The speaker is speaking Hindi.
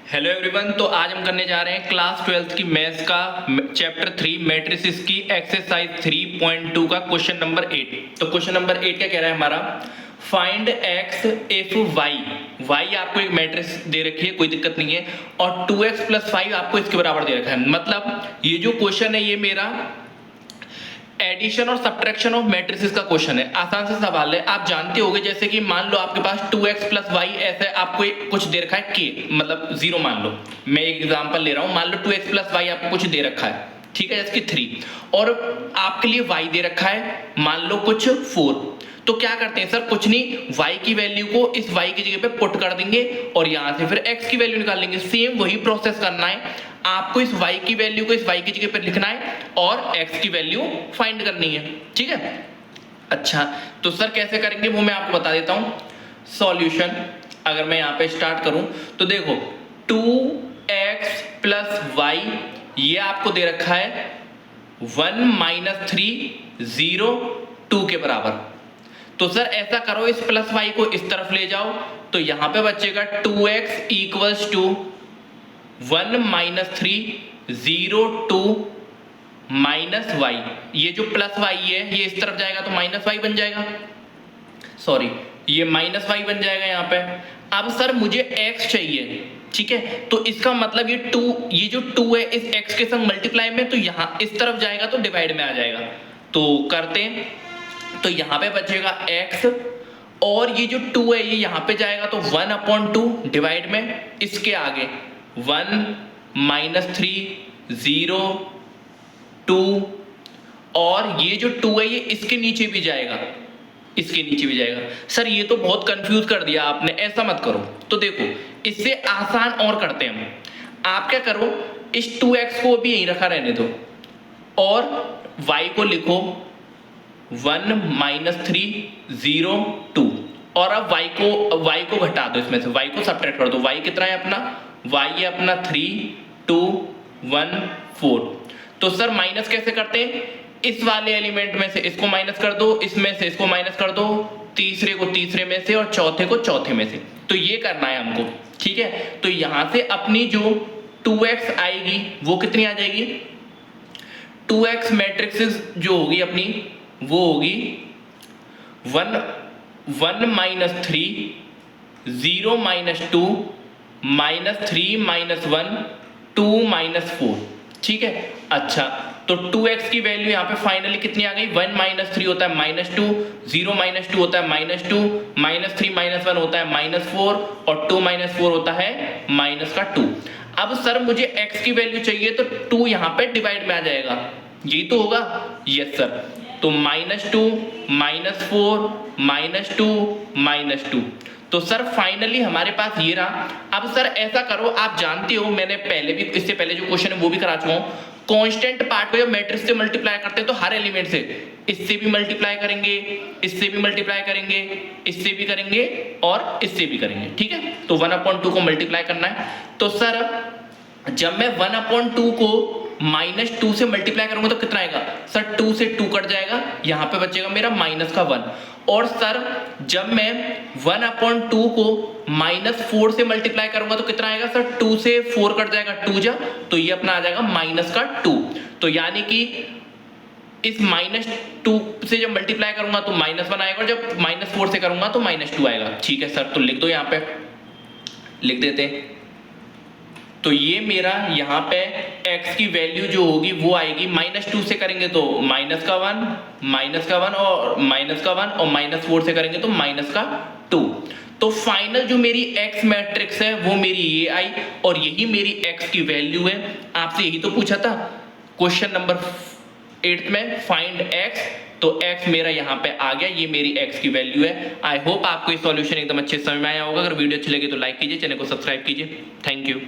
Hello everyone. तो आज हम करने जा रहे हैं क्लास 12th की मैथ्स का चैप्टर 3 मैट्रिसेस की एक्सरसाइज 3.2 का क्वेश्चन नंबर 8। तो क्वेश्चन नंबर 8 क्या कह रहा है हमारा, फाइंड एक्स इफ वाई आपको एक मैट्रिक्स दे रखी है, कोई दिक्कत नहीं है, और 2x + 5 आपको इसके बराबर दे रखा है। मतलब ये जो क्वेश्चन है ये मेरा एडिशन और सब्ट्रैक्शन ऑफ मैट्रिसेस का क्वेश्चन है। आसान सा सवाल है, आप जानते होंगे। जैसे कि मान लो आपके पास 2x + y ऐसे आपको कुछ दे रखा है k, मतलब 0 मान लो। मैं एक एग्जांपल ले रहा हूं, मान लो 2x + y आपको कुछ दे रखा है, ठीक है, जैसे कि 3, और आपके लिए y दे रखा है मान लो कुछ 4। तो क्या करते हैं सर, कुछ नहीं, y की वैल्यू को इस y की जगह पे पुट कर देंगे और यहां से फिर x की वैल्यू निकाल लेंगे। सेम वही प्रोसेस करना है आपको, इस y की वैल्यू को इस y की जगह पे लिखना है और x की वैल्यू फाइंड करनी है, ठीक है। अच्छा, तो सर कैसे करेंगे वो मैं आपको बता देता हूं। सॉल्यूशन अगर मैं यहां पे स्टार्ट करूं तो देखो 2x + y ये आपको दे रखा है 1 - 3 0 2 के बराबर। तो सर ऐसा करो, इस प्लस y को इस तरफ ले जाओ तो यहां पे बचेगा 2x = 1 - 3 0 2 -y। ये जो प्लस y है ये इस तरफ जाएगा तो -y बन जाएगा, सॉरी ये -y बन जाएगा यहाँ पे। अब सर मुझे x चाहिए, ठीक है, तो इसका मतलब ये जो 2 है इस x के संग मल्टीप्लाई में, तो यहाँ इस तरफ जाएगा तो डिवाइड में आ जाएगा। तो करते हैं, तो यहाँ पे बचेगा x और ये जो 2 है ये यहाँ पे जाएगा तो 1/2 डिवाइड में, इसके आगे 1 - 3 0 2, और ये जो 2 है ये इसके नीचे भी जाएगा, इसके नीचे भी जाएगा। सर ये तो बहुत कंफ्यूज कर दिया आपने, ऐसा मत करो। तो देखो इससे आसान और करते हैं हम। आप क्या करो, इस 2x को भी यहीं रखा रहने दो और y को लिखो 1 - 3 0 2, और अब y को घटा दो, इसमें से y को सब्ट्रैक्ट कर दो। y कितना है अपना, y है अपना 3 2 1 4। तो सर माइनस कैसे करते हैं, इस वाले एलिमेंट में से इसको माइनस कर दो, इसमें से इसको माइनस कर दो, तीसरे को तीसरे में से और चौथे को चौथे में से। तो ये करना है हमको, ठीक है। तो यहां से अपनी जो 2x आएगी वो कितनी आ जाएगी, 2x मैट्रिक्स जो होगी अपनी वो होगी 1 - 3 0 - 2 -3 - 1 2 - 4, ठीक है। अच्छा, तो 2x की वैल्यू यहाँ पे फाइनली कितनी आ गई, 1 - 3 होता है -2, 0 - 2 होता है -2, -3 - 1 होता है -4 और 2 - 4 होता है -2। अब सर मुझे x की वैल्यू चाहिए तो 2 यहाँ पे डिवाइड में आ जाएगा, यही तो होगा, यस सर। तो -2 -4 -2 -2। तो सर फाइनली हमारे पास ये रहा। अब सर ऐसा करो, आप जानते हो मैंने पहले भी, इससे पहले जो क्वेश्चन है वो भी करा चुका हूं, कांस्टेंट पार्ट को जब मैट्रिक्स से मल्टीप्लाई करते हैं तो हर एलिमेंट से, इससे भी मल्टीप्लाई करेंगे, इससे भी मल्टीप्लाई करेंगे, इससे भी करेंगे और इससे भी करेंगे, ठीक है। तो 1/2 को मल्टीप्लाई करना है। तो सर जब मैं 1/2 को -2 से मल्टीप्लाई करूंगा तो कितना आएगा सर, 2 से 2 कट जाएगा, यहां पे बचेगा मेरा -1। और सर जब मैं 1/2 को -4 से मल्टीप्लाई करूंगा तो कितना आएगा सर, 2 से 4 कट जाएगा, 2 जा, तो ये अपना आ जाएगा -2। तो यानी कि इस -2 से जब मल्टीप्लाई करूंगा तो -1 आएगा, और जब -4 से करूंगा तो -2 आएगा, ठीक है सर। तो लिख दो, यहाँ पे लिख देते हैं। तो ये मेरा यहाँ पे x की वैल्यू जो होगी वो आएगी, -2 से करेंगे तो -1 और -1 और -4 से करेंगे तो -2। तो फाइनल जो मेरी x मैट्रिक्स है वो मेरी ये आई, और यही मेरी x की वैल्यू है। आपसे यही तो पूछा था क्वेश्चन नंबर 8 में, फाइंड x। तो x मेरा यहाँ पे आ गया, ये मेरी x की वैल्यू है। आई होप आपको ये सॉल्यूशन एकदम अच्छे से समझ में आया होगा। अगर वीडियो अच्छी लगी तो लाइक कीजिए, चैनल को सब्सक्राइब कीजिए। Thank you.